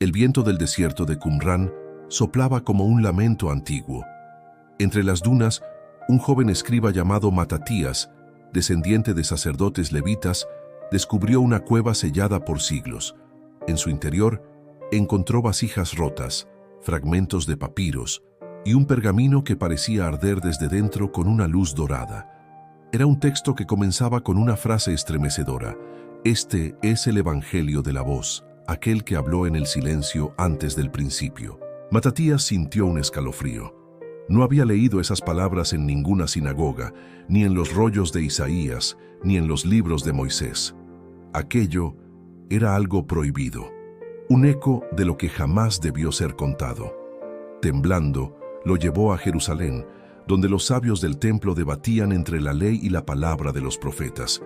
El viento del desierto de Qumrán soplaba como un lamento antiguo. Entre las dunas, un joven escriba llamado Matatías, descendiente de sacerdotes levitas, descubrió una cueva sellada por siglos. En su interior, encontró vasijas rotas, fragmentos de papiros y un pergamino que parecía arder desde dentro con una luz dorada. Era un texto que comenzaba con una frase estremecedora: «Este es el Evangelio de la voz, aquel que habló en el silencio antes del principio». Matatías sintió un escalofrío. No había leído esas palabras en ninguna sinagoga, ni en los rollos de Isaías, ni en los libros de Moisés. Aquello era algo prohibido, un eco de lo que jamás debió ser contado. Temblando, lo llevó a Jerusalén, donde los sabios del templo debatían entre la ley y la palabra de los profetas.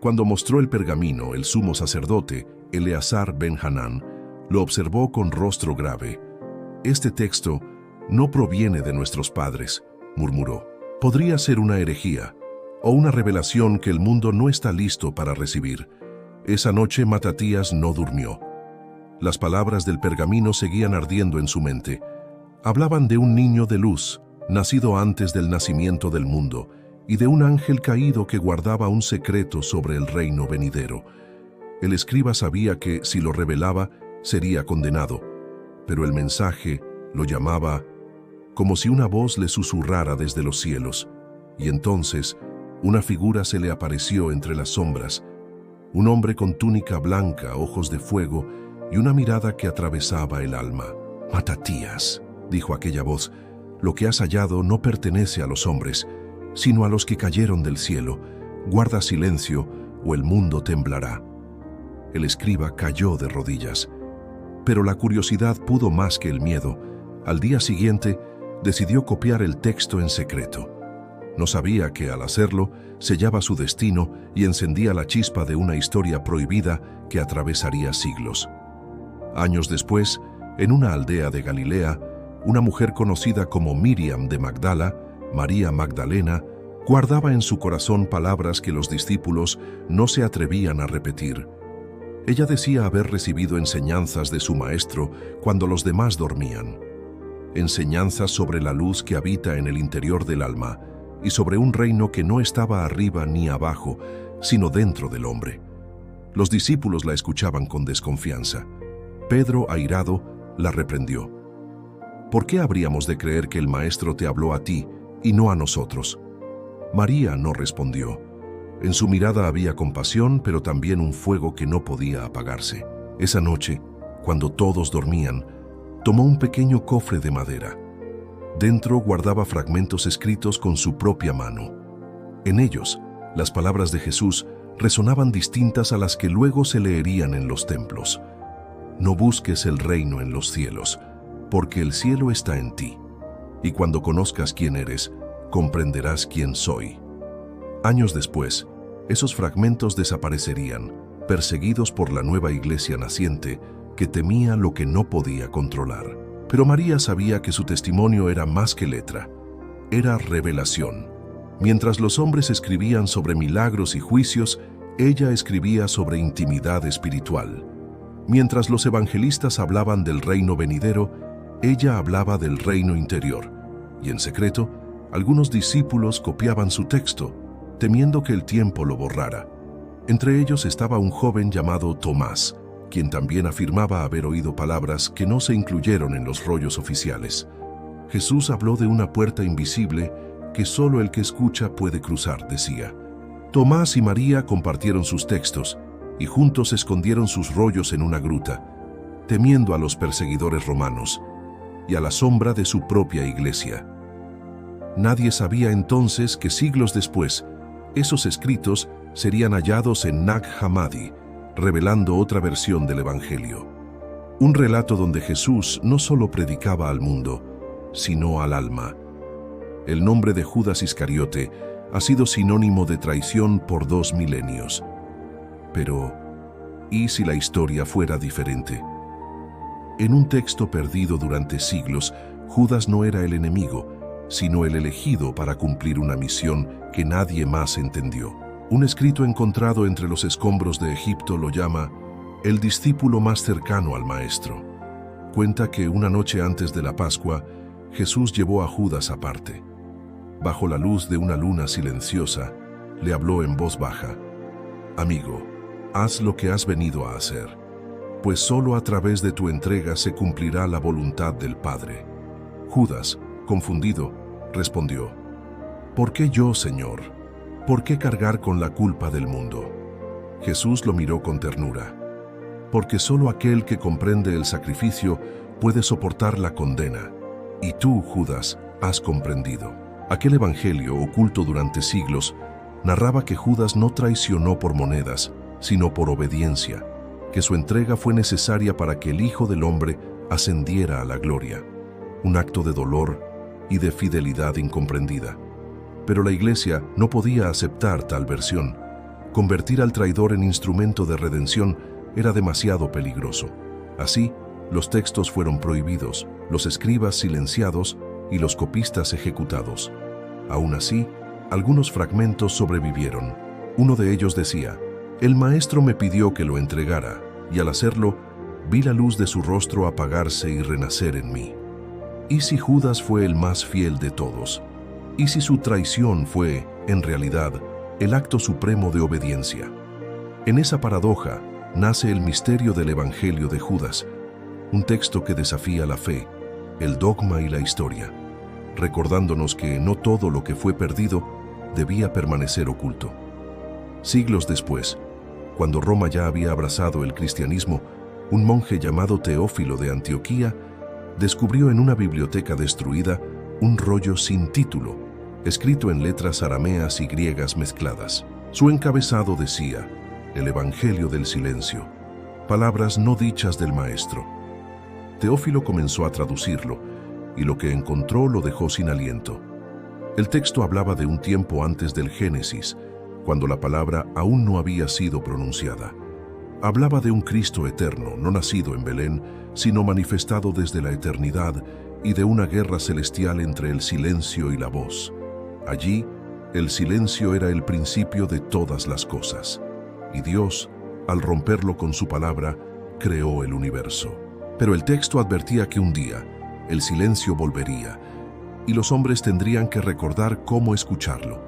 Cuando mostró el pergamino, el sumo sacerdote, Eleazar ben Hanán, lo observó con rostro grave. «Este texto no proviene de nuestros padres», murmuró. «Podría ser una herejía o una revelación que el mundo no está listo para recibir». Esa noche Matatías no durmió. Las palabras del pergamino seguían ardiendo en su mente. Hablaban de un niño de luz, nacido antes del nacimiento del mundo, y de un ángel caído que guardaba un secreto sobre el reino venidero. El escriba sabía que, si lo revelaba, sería condenado, pero el mensaje lo llamaba como si una voz le susurrara desde los cielos, y entonces una figura se le apareció entre las sombras, un hombre con túnica blanca, ojos de fuego y una mirada que atravesaba el alma. «Matatías», dijo aquella voz, «lo que has hallado no pertenece a los hombres, sino a los que cayeron del cielo. Guarda silencio o el mundo temblará». El escriba cayó de rodillas. Pero la curiosidad pudo más que el miedo. Al día siguiente, decidió copiar el texto en secreto. No sabía que, al hacerlo, sellaba su destino y encendía la chispa de una historia prohibida que atravesaría siglos. Años después, en una aldea de Galilea, una mujer conocida como Miriam de Magdala, María Magdalena, guardaba en su corazón palabras que los discípulos no se atrevían a repetir. Ella decía haber recibido enseñanzas de su maestro cuando los demás dormían. Enseñanzas sobre la luz que habita en el interior del alma y sobre un reino que no estaba arriba ni abajo, sino dentro del hombre. Los discípulos la escuchaban con desconfianza. Pedro, airado, la reprendió. «¿Por qué habríamos de creer que el maestro te habló a ti y no a nosotros?» María no respondió. En su mirada había compasión, pero también un fuego que no podía apagarse. Esa noche, cuando todos dormían, tomó un pequeño cofre de madera. Dentro guardaba fragmentos escritos con su propia mano. En ellos, las palabras de Jesús resonaban distintas a las que luego se leerían en los templos. «No busques el reino en los cielos, porque el cielo está en ti. Y cuando conozcas quién eres, comprenderás quién soy». Años después, esos fragmentos desaparecerían, perseguidos por la nueva iglesia naciente, que temía lo que no podía controlar. Pero María sabía que su testimonio era más que letra, era revelación. Mientras los hombres escribían sobre milagros y juicios, ella escribía sobre intimidad espiritual. Mientras los evangelistas hablaban del reino venidero, ella hablaba del reino interior. Y en secreto, algunos discípulos copiaban su texto, temiendo que el tiempo lo borrara. Entre ellos estaba un joven llamado Tomás, quien también afirmaba haber oído palabras que no se incluyeron en los rollos oficiales. Jesús habló de una puerta invisible que solo el que escucha puede cruzar, decía. Tomás y María compartieron sus textos y juntos escondieron sus rollos en una gruta, temiendo a los perseguidores romanos y a la sombra de su propia iglesia. Nadie sabía entonces que siglos después, esos escritos serían hallados en Nag Hammadi, revelando otra versión del Evangelio. Un relato donde Jesús no solo predicaba al mundo, sino al alma. El nombre de Judas Iscariote ha sido sinónimo de traición por 2 milenios. Pero, ¿y si la historia fuera diferente? En un texto perdido durante siglos, Judas no era el enemigo, sino el elegido para cumplir una misión que nadie más entendió. Un escrito encontrado entre los escombros de Egipto lo llama el discípulo más cercano al Maestro. Cuenta que una noche antes de la Pascua, Jesús llevó a Judas aparte. Bajo la luz de una luna silenciosa, le habló en voz baja: «Amigo, haz lo que has venido a hacer, pues solo a través de tu entrega se cumplirá la voluntad del Padre». Judas, confundido, respondió: «¿Por qué yo, Señor? ¿Por qué cargar con la culpa del mundo?». Jesús lo miró con ternura: «Porque solo aquel que comprende el sacrificio puede soportar la condena. Y tú, Judas, has comprendido». Aquel evangelio, oculto durante siglos, narraba que Judas no traicionó por monedas, sino por obediencia, que su entrega fue necesaria para que el Hijo del Hombre ascendiera a la gloria. Un acto de dolor y de fidelidad incomprendida. Pero la Iglesia no podía aceptar tal versión. Convertir al traidor en instrumento de redención era demasiado peligroso. Así, los textos fueron prohibidos, los escribas silenciados y los copistas ejecutados. Aún así, algunos fragmentos sobrevivieron. Uno de ellos decía: «El maestro me pidió que lo entregara, y al hacerlo, vi la luz de su rostro apagarse y renacer en mí». ¿Y si Judas fue el más fiel de todos? ¿Y si su traición fue, en realidad, el acto supremo de obediencia? En esa paradoja nace el misterio del Evangelio de Judas, un texto que desafía la fe, el dogma y la historia, recordándonos que no todo lo que fue perdido debía permanecer oculto. Siglos después, cuando Roma ya había abrazado el cristianismo, un monje llamado Teófilo de Antioquía descubrió en una biblioteca destruida un rollo sin título, escrito en letras arameas y griegas mezcladas. Su encabezado decía: «El Evangelio del Silencio, palabras no dichas del Maestro». Teófilo comenzó a traducirlo, y lo que encontró lo dejó sin aliento. El texto hablaba de un tiempo antes del Génesis, cuando la palabra aún no había sido pronunciada. Hablaba de un Cristo eterno, no nacido en Belén, sino manifestado desde la eternidad, y de una guerra celestial entre el silencio y la voz. Allí, el silencio era el principio de todas las cosas, y Dios, al romperlo con su palabra, creó el universo. Pero el texto advertía que un día el silencio volvería, y los hombres tendrían que recordar cómo escucharlo.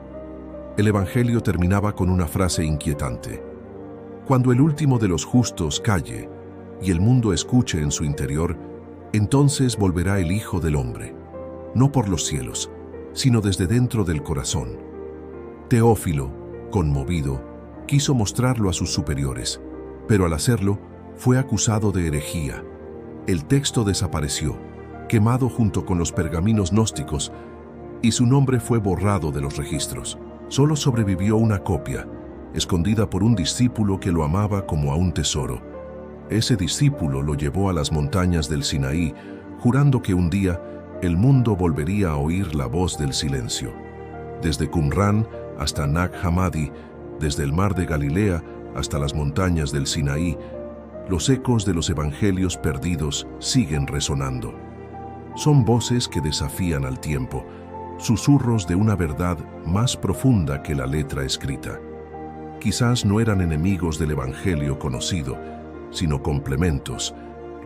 El Evangelio terminaba con una frase inquietante: «Cuando el último de los justos calle y el mundo escuche en su interior, entonces volverá el Hijo del Hombre, no por los cielos, sino desde dentro del corazón». Teófilo, conmovido, quiso mostrarlo a sus superiores, pero al hacerlo fue acusado de herejía. El texto desapareció, quemado junto con los pergaminos gnósticos, y su nombre fue borrado de los registros. Solo sobrevivió una copia, escondida por un discípulo que lo amaba como a un tesoro. Ese discípulo lo llevó a las montañas del Sinaí, jurando que un día el mundo volvería a oír la voz del silencio. Desde Qumrán hasta Nag Hammadi, desde el mar de Galilea hasta las montañas del Sinaí, los ecos de los evangelios perdidos siguen resonando. Son voces que desafían al tiempo, susurros de una verdad más profunda que la letra escrita. Quizás no eran enemigos del evangelio conocido, sino complementos,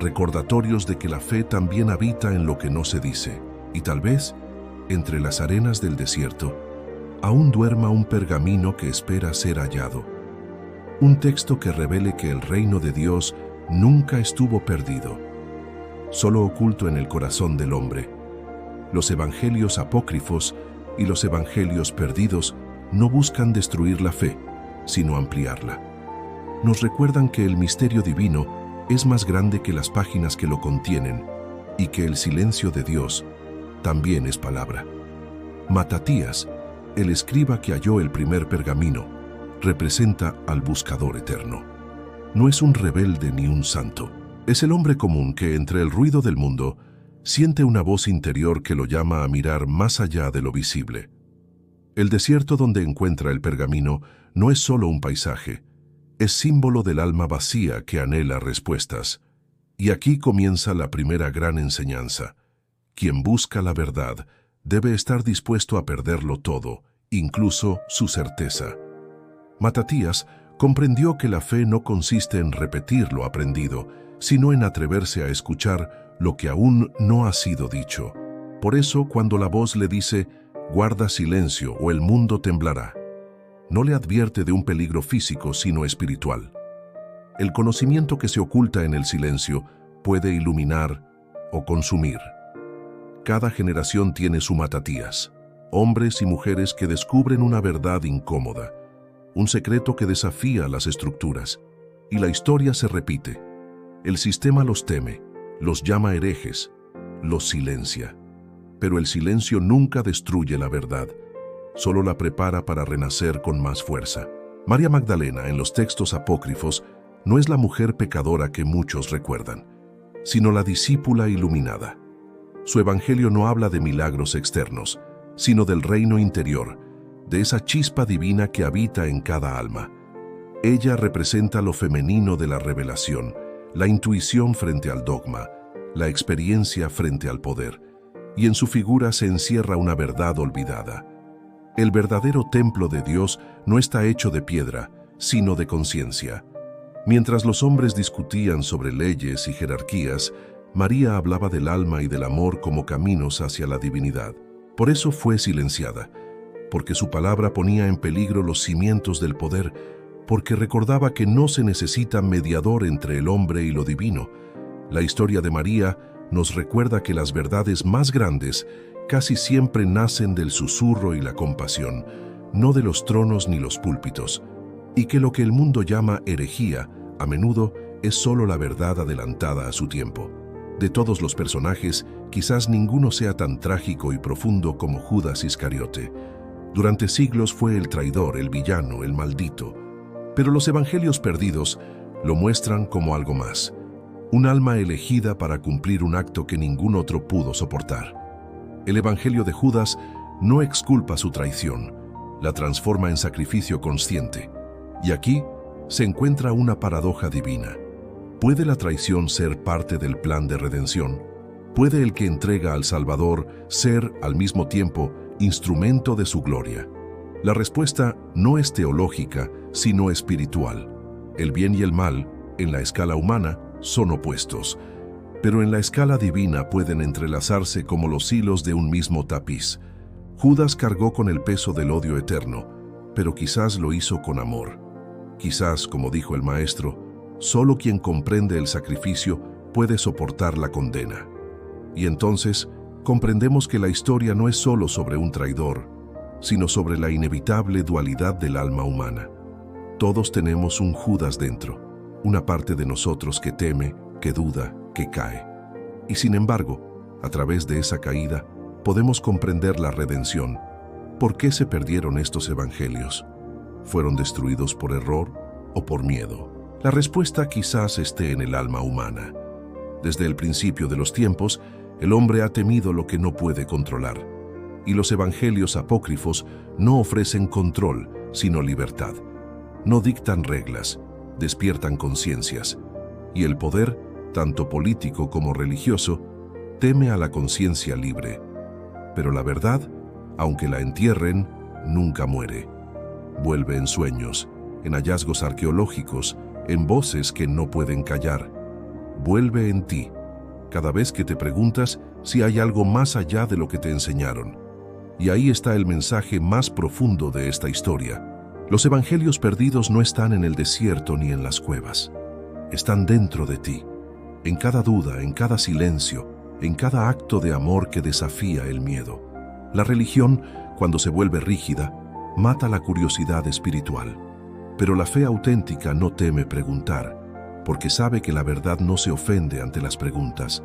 recordatorios de que la fe también habita en lo que no se dice, y tal vez, entre las arenas del desierto, aún duerma un pergamino que espera ser hallado. Un texto que revele que el reino de Dios nunca estuvo perdido, solo oculto en el corazón del hombre. Los evangelios apócrifos y los evangelios perdidos no buscan destruir la fe, sino ampliarla. Nos recuerdan que el misterio divino es más grande que las páginas que lo contienen y que el silencio de Dios también es palabra. Matatías, el escriba que halló el primer pergamino, representa al buscador eterno. No es un rebelde ni un santo. Es el hombre común que, entre el ruido del mundo, siente una voz interior que lo llama a mirar más allá de lo visible. El desierto donde encuentra el pergamino no es solo un paisaje, es símbolo del alma vacía que anhela respuestas. Y aquí comienza la primera gran enseñanza. Quien busca la verdad debe estar dispuesto a perderlo todo, incluso su certeza. Matatías comprendió que la fe no consiste en repetir lo aprendido, sino en atreverse a escuchar lo que aún no ha sido dicho. Por eso, cuando la voz le dice, guarda silencio o el mundo temblará, no le advierte de un peligro físico, sino espiritual. El conocimiento que se oculta en el silencio puede iluminar o consumir. Cada generación tiene su Matatías, hombres y mujeres que descubren una verdad incómoda, un secreto que desafía las estructuras, y la historia se repite. El sistema los teme, los llama herejes, los silencia. Pero el silencio nunca destruye la verdad, solo la prepara para renacer con más fuerza. María Magdalena, en los textos apócrifos, no es la mujer pecadora que muchos recuerdan, sino la discípula iluminada. Su evangelio no habla de milagros externos, sino del reino interior, de esa chispa divina que habita en cada alma. Ella representa lo femenino de la revelación, la intuición frente al dogma, la experiencia frente al poder, y en su figura se encierra una verdad olvidada. El verdadero templo de Dios no está hecho de piedra, sino de conciencia. Mientras los hombres discutían sobre leyes y jerarquías, María hablaba del alma y del amor como caminos hacia la divinidad. Por eso fue silenciada, porque su palabra ponía en peligro los cimientos del poder, porque recordaba que no se necesita mediador entre el hombre y lo divino. La historia de María nos recuerda que las verdades más grandes casi siempre nacen del susurro y la compasión, no de los tronos ni los púlpitos, y que lo que el mundo llama herejía, a menudo es solo la verdad adelantada a su tiempo. De todos los personajes, quizás ninguno sea tan trágico y profundo como Judas Iscariote. Durante siglos fue el traidor, el villano, el maldito. Pero los evangelios perdidos lo muestran como algo más. Un alma elegida para cumplir un acto que ningún otro pudo soportar. El evangelio de Judas no exculpa su traición, la transforma en sacrificio consciente. Y aquí se encuentra una paradoja divina. ¿Puede la traición ser parte del plan de redención? ¿Puede el que entrega al Salvador ser, al mismo tiempo, instrumento de su gloria? La respuesta no es teológica, sino espiritual. El bien y el mal, en la escala humana, son opuestos, pero en la escala divina pueden entrelazarse como los hilos de un mismo tapiz. Judas cargó con el peso del odio eterno, pero quizás lo hizo con amor. Quizás, como dijo el Maestro, solo quien comprende el sacrificio puede soportar la condena. Y entonces comprendemos que la historia no es solo sobre un traidor, sino sobre la inevitable dualidad del alma humana. Todos tenemos un Judas dentro, una parte de nosotros que teme, que duda, que cae. Y sin embargo, a través de esa caída, podemos comprender la redención. ¿Por qué se perdieron estos evangelios? ¿Fueron destruidos por error o por miedo? La respuesta quizás esté en el alma humana. Desde el principio de los tiempos, el hombre ha temido lo que no puede controlar. Y los evangelios apócrifos no ofrecen control, sino libertad. No dictan reglas, despiertan conciencias. Y el poder, tanto político como religioso, teme a la conciencia libre. Pero la verdad, aunque la entierren, nunca muere. Vuelve en sueños, en hallazgos arqueológicos, en voces que no pueden callar. Vuelve en ti, cada vez que te preguntas si hay algo más allá de lo que te enseñaron. Y ahí está el mensaje más profundo de esta historia. Los evangelios perdidos no están en el desierto ni en las cuevas. Están dentro de ti, en cada duda, en cada silencio, en cada acto de amor que desafía el miedo. La religión, cuando se vuelve rígida, mata la curiosidad espiritual. Pero la fe auténtica no teme preguntar, porque sabe que la verdad no se ofende ante las preguntas.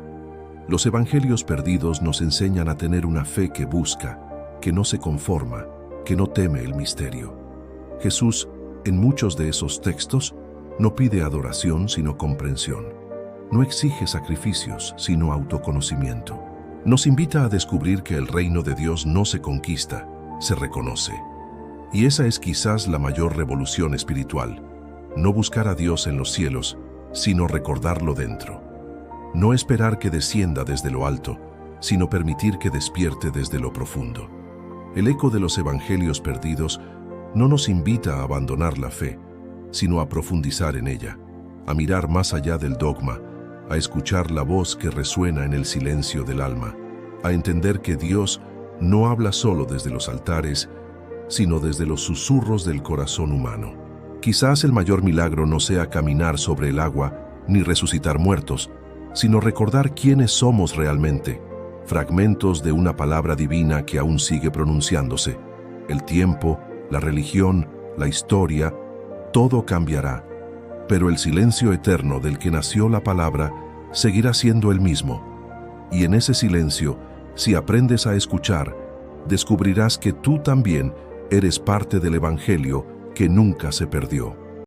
Los evangelios perdidos nos enseñan a tener una fe que busca, que no se conforma, que no teme el misterio. Jesús, en muchos de esos textos, no pide adoración sino comprensión. No exige sacrificios sino autoconocimiento. Nos invita a descubrir que el reino de Dios no se conquista, se reconoce. Y esa es quizás la mayor revolución espiritual. No buscar a Dios en los cielos, sino recordarlo dentro. No esperar que descienda desde lo alto, sino permitir que despierte desde lo profundo. El eco de los evangelios perdidos no nos invita a abandonar la fe, sino a profundizar en ella, a mirar más allá del dogma, a escuchar la voz que resuena en el silencio del alma, a entender que Dios no habla solo desde los altares, sino desde los susurros del corazón humano. Quizás el mayor milagro no sea caminar sobre el agua ni resucitar muertos, sino recordar quiénes somos realmente, fragmentos de una palabra divina que aún sigue pronunciándose. El tiempo, la religión, la historia, todo cambiará, pero el silencio eterno del que nació la palabra seguirá siendo el mismo. Y en ese silencio, si aprendes a escuchar, descubrirás que tú también eres parte del Evangelio que nunca se perdió.